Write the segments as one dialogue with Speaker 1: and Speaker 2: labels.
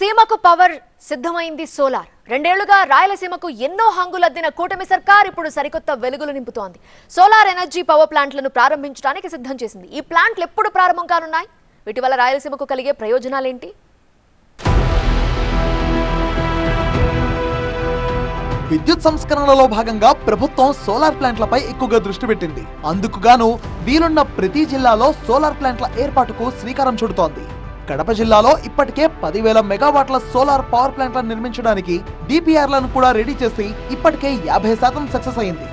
Speaker 1: సీమకు power సిద్ధమైంది solar. రెండేళ్లుగా రాయలసీమకు ఎన్నో హంగులద్దిన కూటమి సర్కార్ ఇప్పుడు సరికొత్త వెలుగులు నింపుతోంది. సోలార్ ఎనర్జీ పవర్ ప్లాంట్లను ప్రారంభించడానికి సిద్ధం చేసింది. ఈ ప్లాంట్లు ఎప్పుడు ప్రారంభం కానున్నాయి? వీటి వల్ల రాయలసీమకు కలిగే ప్రయోజనాలేంటి?
Speaker 2: విద్యుత్ సంస్కరణలో భాగంగా ప్రభుత్వం సోలార్ ప్లాంట్లపై ఎక్కువగా దృష్టి పెట్టింది. అందుకుగాను వీలున్న ప్రతి జిల్లాలో సోలార్ ప్లాంట్ల ఏర్పాటుకు శ్రీకారం చుడుతోంది. కడప జిల్లాలో ఇప్పటికే 10,000 మెగావాట్ల సోలార్ పవర్ ప్లాంట్లను నిర్మించడానికి డిపిఆర్లను కూడా రెడీ చేసి ఇప్పటికే 50% సక్సెస్ అయింది.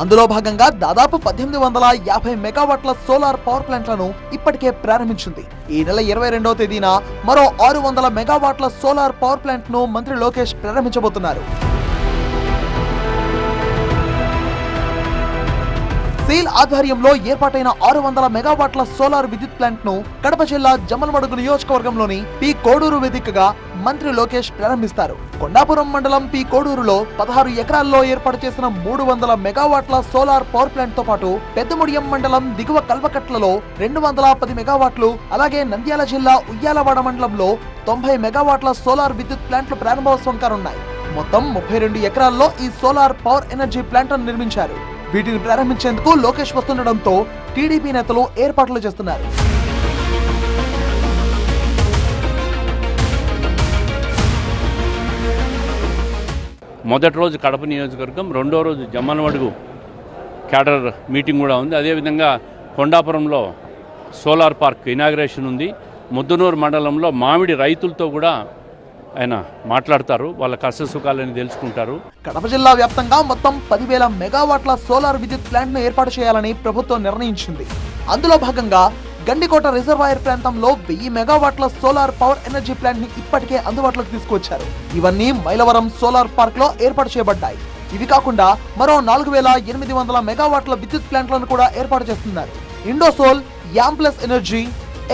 Speaker 2: అందులో భాగంగా దాదాపు 1850 మెగావాట్ల సోలార్ పవర్ ప్లాంట్లను ఇప్పటికే ప్రారంభించింది. ఈ నెల 22వ తేదీన మరో 600 మెగావాట్ల సోలార్ పవర్ ప్లాంట్ ను మంత్రి లోకేష్ ప్రారంభించబోతున్నారు. సేల్ ఆధ్వర్యంలో ఏర్పాటైన 600 మెగావాట్ల సోలార్ విద్యుత్ ప్లాంట్ ను కడప జిల్లా జమ్మలమడుగు నియోజకవర్గంలోని పి కోడూరు వేదికగా మంత్రి లోకేష్ ప్రారంభిస్తారు. కొండాపురం మండలం పి కోడూరులో 16 ఎకరాల్లో ఏర్పాటు చేసిన 300 మెగావాట్ల సోలార్ పవర్ ప్లాంట్ తో పాటు పెద్దముడియం మండలం దిగువ కల్వకట్లలో 210 మెగావాట్లు, అలాగే నంద్యాల జిల్లా ఉయ్యాలవాడ మండలంలో 90 మెగావాట్ల సోలార్ విద్యుత్ ప్లాంట్లు ప్రారంభోత్సవం కానున్నాయి. మొత్తం 32 ఎకరాల్లో ఈ సోలార్ పవర్ ఎనర్జీ ప్లాంట్లను నిర్మించారు. వీటిని ప్రారంభించేందుకు లోకేష్ వస్తుండటంతో టీడీపీ నేతలు ఏర్పాట్లు చేస్తున్నారు.
Speaker 3: మొదటి రోజు కడప నియోజకవర్గం, రెండో రోజు జమ్మలమడుగు క్యాడర్ మీటింగ్ కూడా ఉంది. అదేవిధంగా కొండాపురంలో సోలార్ పార్క్ ఇనాగ్రేషన్ ఉంది. ముద్దనూరు మండలంలో మామిడి రైతులతో కూడా ఆయన మాట్లాడతారు, వాళ్ళ కష్ట సుఖాలని తెలుసుకుంటారు.
Speaker 2: కడప జిల్లా వ్యాప్తంగా మొత్తం 10,000 మెగావాట్ల సోలార్ విద్యుత్ ప్లాంట్ ను ఏర్పాటు చేయాలని ప్రభుత్వం నిర్ణయించింది. అందులో భాగంగా గండికోట రిజర్వాయర్ ప్రాంతంలో 1000 మెగావాట్ల సోలార్ పవర్ ఎనర్జీ ప్లాంట్ ని ఇప్పటికే అందుబాటులోకి తీసుకొచ్చారు. ఇవన్నీ మైలవరం సోలార్ పార్క్ లో ఏర్పాటు చేయబడ్డాయి. ఇవి కాకుండా మరో 4800 మెగావాట్ల విద్యుత్ ప్లాంట్లను కూడా ఏర్పాటు చేస్తున్నారు. Indosol, Amplus energy,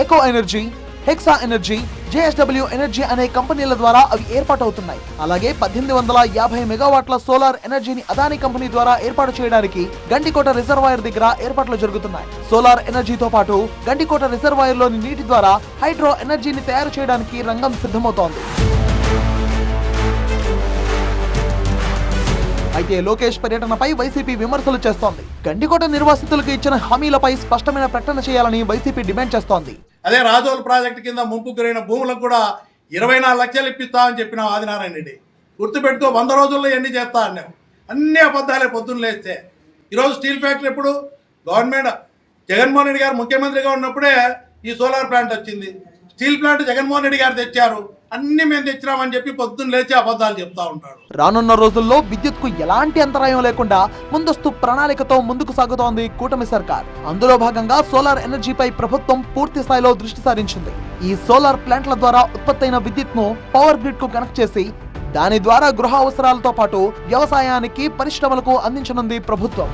Speaker 2: eco energy, hexa energy, JSW energy అనే కంపెనీల ద్వారా అవి ఏర్పాటవుతున్నాయి. అలాగే 1850 మెగావాట్ల సోలార్ ఎనర్జీని అదానీ కంపెనీ ద్వారా ఏర్పాటు చేయడానికి గండికోట రిజర్వాయర్ దగ్గర ఏర్పాట్లు జరుగుతున్నాయి. సోలార్ ఎనర్జీతో పాటు గండికోట రిజర్వాయర్ లోని నీటి ద్వారా హైడ్రో ఎనర్జీని తయారు చేయడానికి రంగం సిద్ధమవుతోంది. అయితే లోకేష్ పర్యటనపై వైసీపీ విమర్శలు చేస్తోంది. గండికోట నిర్వాసితులకు ఇచ్చిన హామీలపై స్పష్టమైన ప్రకటన చేయాలని వైసీపీ డిమాండ్ చేస్తోంది.
Speaker 4: అదే రాజోల్ ప్రాజెక్టు కింద ముంపు గురైన భూములకు కూడా 24 లక్షలు ఇప్పిస్తామని చెప్పిన ఆదినారాయణ రెడ్డి. గుర్తుపెట్టుకో, 100 రోజుల్లో ఎన్ని చేస్తా అన్నాం. అన్ని అబద్ధాలే పొద్దున్న లేస్తే. ఈరోజు స్టీల్ ఫ్యాక్టరీ ఎప్పుడు గవర్నమెంట్ జగన్మోహన్ రెడ్డి గారు ముఖ్యమంత్రిగా ఉన్నప్పుడే ఈ సోలార్ ప్లాంట్ వచ్చింది. స్టీల్ ప్లాంట్ జగన్మోహన్ రెడ్డి గారు తెచ్చారు. అన్ని మేము తెచ్చినామని చెప్పి పొద్దున్న లేచి అబద్ధాలు చెప్తా ఉంటాడు.
Speaker 2: రానున్న రోజుల్లో విద్యుత్ కు ఎలాంటి అంతరాయం లేకుండా ముందస్తు ప్రణాళికతో ముందుకు సాగుతోంది కూటమి సర్కార్. అందులో భాగంగా సోలార్ ఎనర్జీపై ప్రభుత్వం పూర్తి స్థాయిలో దృష్టి సారించింది. ఈ సోలార్ ప్లాంట్ల ద్వారా ఉత్పత్తైన విద్యుత్ ను పవర్ గ్రిడ్ కు కనెక్ట్ చేసి దాని ద్వారా గృహ అవసరాలతో పాటు వ్యవసాయానికి, పరిశ్రమలకు అందించనుంది ప్రభుత్వం.